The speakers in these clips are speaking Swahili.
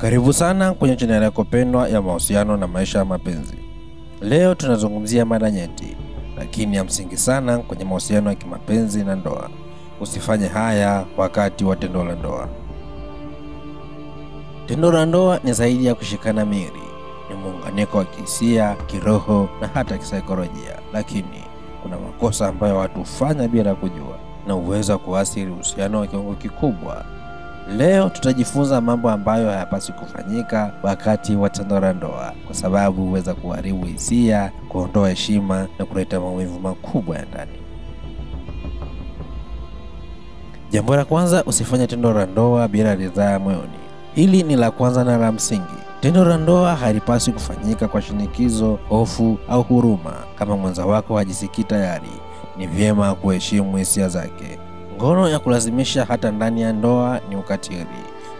Karibu sana kwenye channel yako pendwa ya mahusiano na maisha ya mapenzi. Leo tunazungumzia mada nyeti, lakini ya msingi sana kwenye mahusiano ya kimapenzi na ndoa. Usifanye haya wakati wa tendo la ndoa. Tendo la ndoa ni zaidi ya kushikana miili. Ni muunganiko wa kihisia, kiroho na hata kisaikolojia. Lakini kuna makosa ambayo watu hufanya bila kujua na uwezo kuathiri uhusiano wa kiwango kikubwa. Leo tutajifunza mambo ambayo hayapaswi kufanyika wakati wa tendo la ndoa, kwa sababu huweza kuharibu hisia, kuondoa heshima na kuleta maumivu makubwa ya ndani. Jambo la kwanza, usifanye tendo la ndoa bila ridhaa moyoni. Hili ni la kwanza na la msingi. Tendo la ndoa halipaswi kufanyika kwa shinikizo, hofu au huruma. Kama mwenza wako hajisikii tayari, ni vyema kuheshimu hisia zake. Ngono ya kulazimisha hata ndani ya ndoa ni ukatili.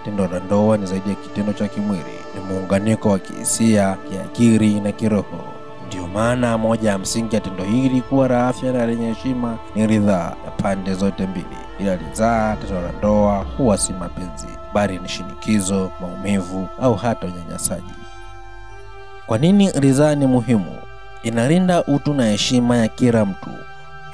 Tendo la ndoa ni zaidi ya kitendo cha kimwili, ni muunganiko wa kihisia, kiakili na kiroho. Ndio maana moja ya msingi ya tendo hili kuwa la afya na lenye heshima ni ridhaa ya pande zote mbili. Bila ridhaa, tendo la ndoa huwa si mapenzi, bali ni shinikizo, maumivu au hata unyanyasaji. Kwa nini ridhaa ni muhimu? Inalinda utu na heshima ya kila mtu.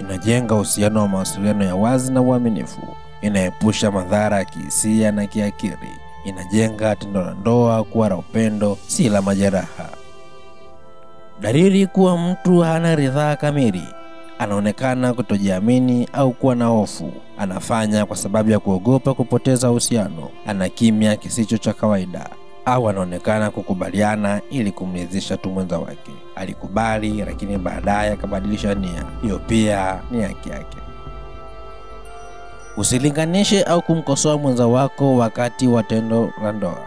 Inajenga uhusiano wa mawasiliano ya wazi na uaminifu. Inaepusha madhara ya kihisia na kiakili. Inajenga tendo la ndoa kuwa la upendo, si la majeraha. Dalili kuwa mtu hana ridhaa kamili: anaonekana kutojiamini au kuwa na hofu. Anafanya kwa sababu ya kuogopa kupoteza uhusiano. Ana kimya kisicho cha kawaida, au anaonekana kukubaliana ili kumridhisha tu mwenza wake. Alikubali lakini baadaye akabadilisha nia. Hiyo pia ni haki yake. Usilinganishe au kumkosoa mwenza wako wakati wa tendo la ndoa.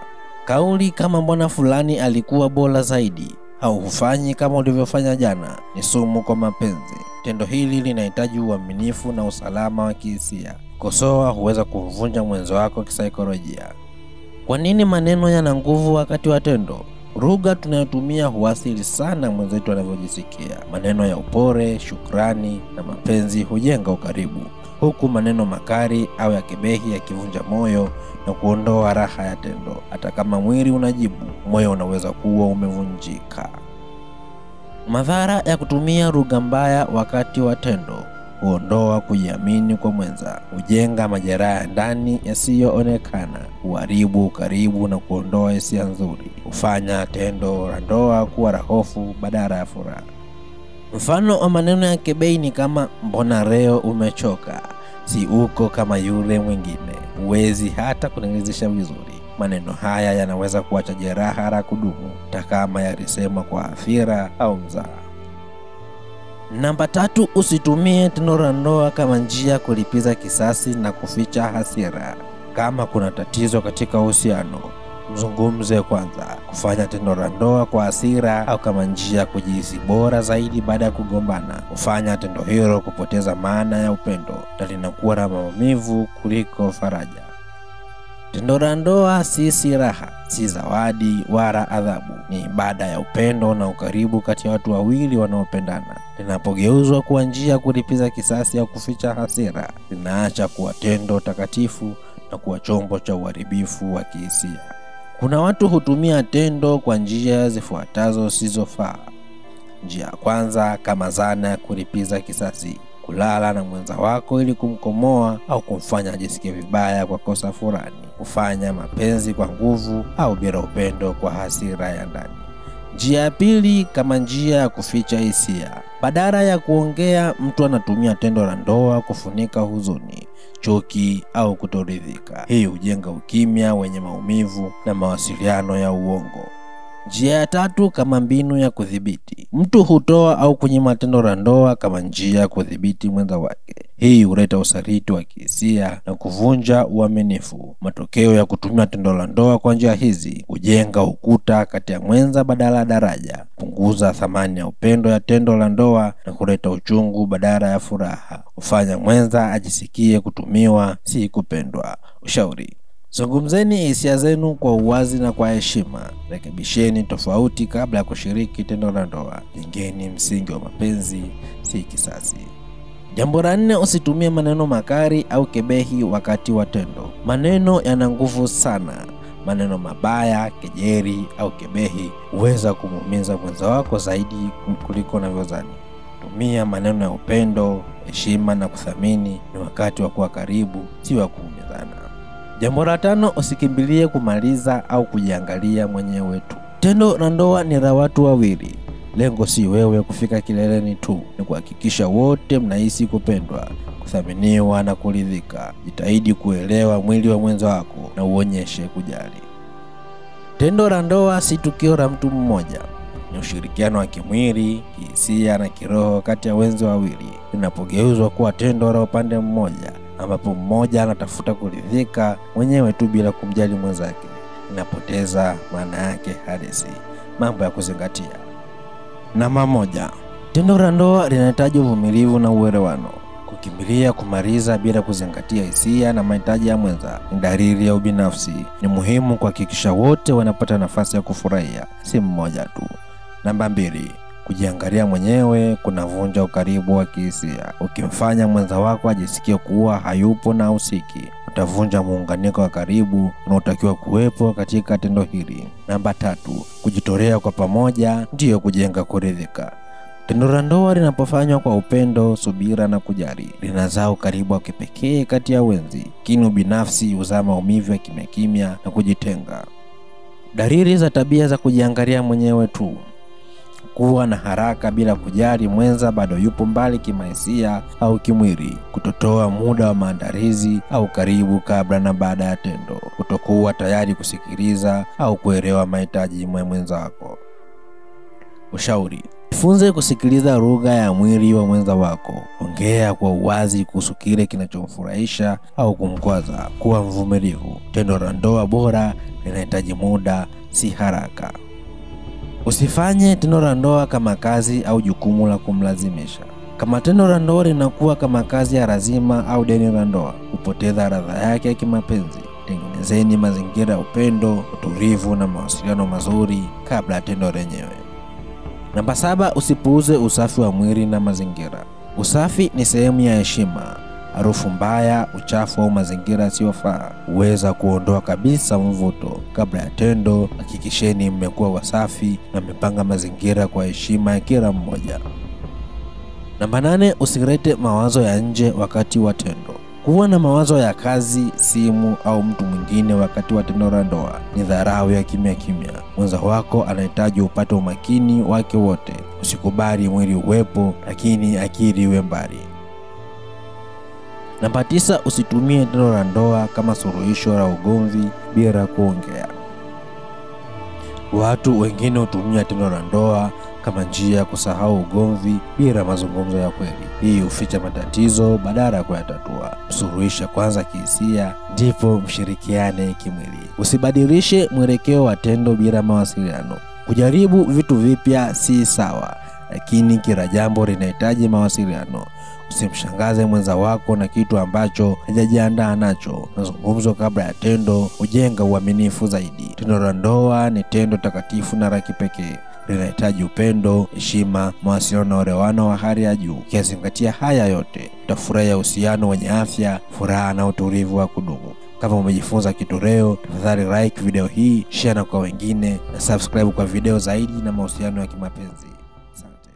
Kauli kama mbona fulani alikuwa bora zaidi au hufanyi kama ulivyofanya jana ni sumu kwa mapenzi. Tendo hili linahitaji uaminifu na usalama wa kihisia. Kosoa huweza kumvunja mwenza wako kisaikolojia. Kwa nini maneno yana nguvu wakati wa tendo? Lugha tunayotumia huathiri sana mwenzetu anavyojisikia. Maneno ya upole, shukrani na mapenzi hujenga ukaribu, huku maneno makali au ya kebehi yakivunja moyo na kuondoa raha ya tendo. Hata kama mwili unajibu, moyo unaweza kuwa umevunjika. Madhara ya kutumia lugha mbaya wakati wa tendo: huondoa kujiamini kwa mwenza, hujenga majeraha ndani yasiyoonekana, huharibu ukaribu na kuondoa hisia nzuri, hufanya tendo la ndoa kuwa la hofu badala ya furaha. Mfano wa maneno ya kebehi ni kama mbona leo umechoka, si uko kama yule mwingine, huwezi hata kuniridhisha vizuri. Maneno haya yanaweza kuacha jeraha la kudumu, hata kama yalisemwa kwa hasira au mzaha. Namba 3, usitumie tendo la ndoa kama njia kulipiza kisasi na kuficha hasira. Kama kuna tatizo katika uhusiano, mzungumze kwanza. Kufanya tendo la ndoa kwa hasira au kama njia kujihisi bora zaidi baada ya kugombana, hufanya tendo hilo kupoteza maana ya upendo na linakuwa na maumivu kuliko faraja. Tendo la ndoa si silaha, si zawadi wala adhabu. Ni ibada ya upendo na ukaribu kati ya watu wawili wanaopendana. Linapogeuzwa kuwa njia kulipiza kisasi au kuficha hasira, linaacha kuwa tendo takatifu na kuwa chombo cha uharibifu wa kihisia. Kuna watu hutumia tendo kwa njia zifuatazo zisizofaa. Njia ya kwanza, kama zana ya kulipiza kisasi: kulala na mwenza wako ili kumkomoa au kumfanya ajisikie vibaya kwa kosa fulani. Kufanya mapenzi kwa nguvu au bila upendo kwa hasira ya ndani. Njia ya pili, kama njia ya kuficha hisia. Badala ya kuongea, mtu anatumia tendo la ndoa kufunika huzuni, chuki au kutoridhika. Hii hujenga ukimya wenye maumivu na mawasiliano ya uongo. Njia ya tatu, kama mbinu ya kudhibiti. Mtu hutoa au kunyima tendo la ndoa kama njia ya kudhibiti mwenza wake. Hii huleta usaliti wa kihisia na kuvunja uaminifu. Matokeo ya kutumia tendo la ndoa kwa njia hizi: hujenga ukuta kati ya mwenza badala ya daraja, punguza thamani ya upendo ya tendo la ndoa na kuleta uchungu badala ya furaha, hufanya mwenza ajisikie kutumiwa, si kupendwa. Ushauri: zungumzeni hisia zenu kwa uwazi na kwa heshima. Rekebisheni tofauti kabla ya kushiriki tendo la ndoa. Jengeni msingi wa mapenzi, si kisasi. Jambo la 4, usitumie maneno makali au kebehi wakati wa tendo. Maneno yana nguvu sana. Maneno mabaya, kejeli au kebehi huweza kumuumiza mwenza wako zaidi kuliko unavyodhani. Tumia maneno ya upendo, heshima na kuthamini. Ni wakati wa kuwa karibu, si wa kuumizana. Jambo la 5, usikimbilie kumaliza au kujiangalia mwenyewe tu. Tendo la ndoa ni la watu wawili. Lengo si wewe kufika kileleni tu, ni kuhakikisha wote mnahisi kupendwa, kuthaminiwa na kuridhika. Jitahidi kuelewa mwili wa mwenza wako na uonyeshe kujali. Tendo la ndoa si tukio la mtu mmoja. Ni ushirikiano wa kimwili, kihisia na kiroho kati ya wenza wawili. Linapogeuzwa kuwa tendo la upande mmoja, ambapo mmoja anatafuta kuridhika mwenyewe tu bila kumjali mwenzake, inapoteza maana yake halisi. Mambo ya kuzingatia. Namba 1. Tendo la ndoa linahitaji uvumilivu na uelewano. Kukimbilia kumaliza bila kuzingatia hisia na mahitaji ya mwenza ni dalili ya ubinafsi. Ni muhimu kuhakikisha wote wanapata nafasi ya kufurahia, si mmoja tu. Namba 2. Kujiangalia mwenyewe kunavunja ukaribu wa kihisia. Ukimfanya mwenza wako ajisikie kuwa hayupo na husiki, utavunja muunganiko wa karibu unaotakiwa kuwepo katika tendo hili. Namba 3. Kujitolea kwa pamoja ndiyo kujenga kuridhika. Tendo la ndoa linapofanywa kwa upendo, subira na kujali, linazaa ukaribu wa kipekee kati ya wenzi. Lakini binafsi huzaa maumivu ya kimya kimya na kujitenga. Dalili za tabia za kujiangalia mwenyewe tu: kuwa na haraka bila kujali mwenza bado yupo mbali kimahisia au kimwili, kutotoa muda wa maandalizi au karibu kabla na baada ya tendo, kutokuwa tayari kusikiliza au kuelewa mahitaji ya mwenza wako. Ushauri: jifunze kusikiliza lugha ya mwili wa mwenza wako. Ongea kwa uwazi kuhusu kile kinachomfurahisha au kumkwaza. Kuwa mvumilivu. Tendo la ndoa bora linahitaji muda, si haraka. Usifanye tendo la ndoa kama kazi au jukumu la kumlazimisha. Kama tendo la ndoa linakuwa kama kazi ya lazima au deni la ndoa, hupoteza ladha yake ya kimapenzi. Tengenezeni mazingira ya upendo, utulivu na mawasiliano mazuri kabla ya tendo lenyewe. Namba 7. Usipuuze usafi wa mwili na mazingira. Usafi ni sehemu ya heshima. Harufu mbaya, uchafu au mazingira yasiyofaa huweza kuondoa kabisa mvuto. Kabla ya tendo, hakikisheni mmekuwa wasafi na mmepanga mazingira kwa heshima ya kila mmoja. Namba 8. Usilete mawazo ya nje wakati wa tendo. Kuwa na mawazo ya kazi, simu au mtu mwingine wakati wa tendo la ndoa ni dharau ya kimya kimya. Mwenza wako anahitaji upate umakini wake wote. Usikubali mwili uwepo lakini akili iwe mbali. Namba 9. Usitumie tendo la ndoa kama suluhisho la ugomvi bila kuongea. Watu wengine hutumia tendo la ndoa kama njia ya kusahau ugomvi bila mazungumzo ya kweli. Hii huficha matatizo badala ya kuyatatua. Suluhisha kwanza kihisia, ndipo mshirikiane kimwili. Usibadilishe mwelekeo wa tendo bila mawasiliano. Kujaribu vitu vipya si sawa, lakini kila jambo linahitaji mawasiliano. Usimshangaze mwenza wako na kitu ambacho hajajiandaa nacho. Mazungumzo kabla ya tendo hujenga uaminifu zaidi. Tendo la ndoa ni tendo takatifu na la kipekee. Linahitaji upendo, heshima, mawasiliano na uelewano wa hali ya juu. Ukizingatia haya yote, utafurahia uhusiano wenye afya, furaha na utulivu wa kudumu. Kama umejifunza kitu leo, tafadhali like video hii, share na kwa wengine na subscribe kwa video zaidi na mahusiano ya kimapenzi. Asante.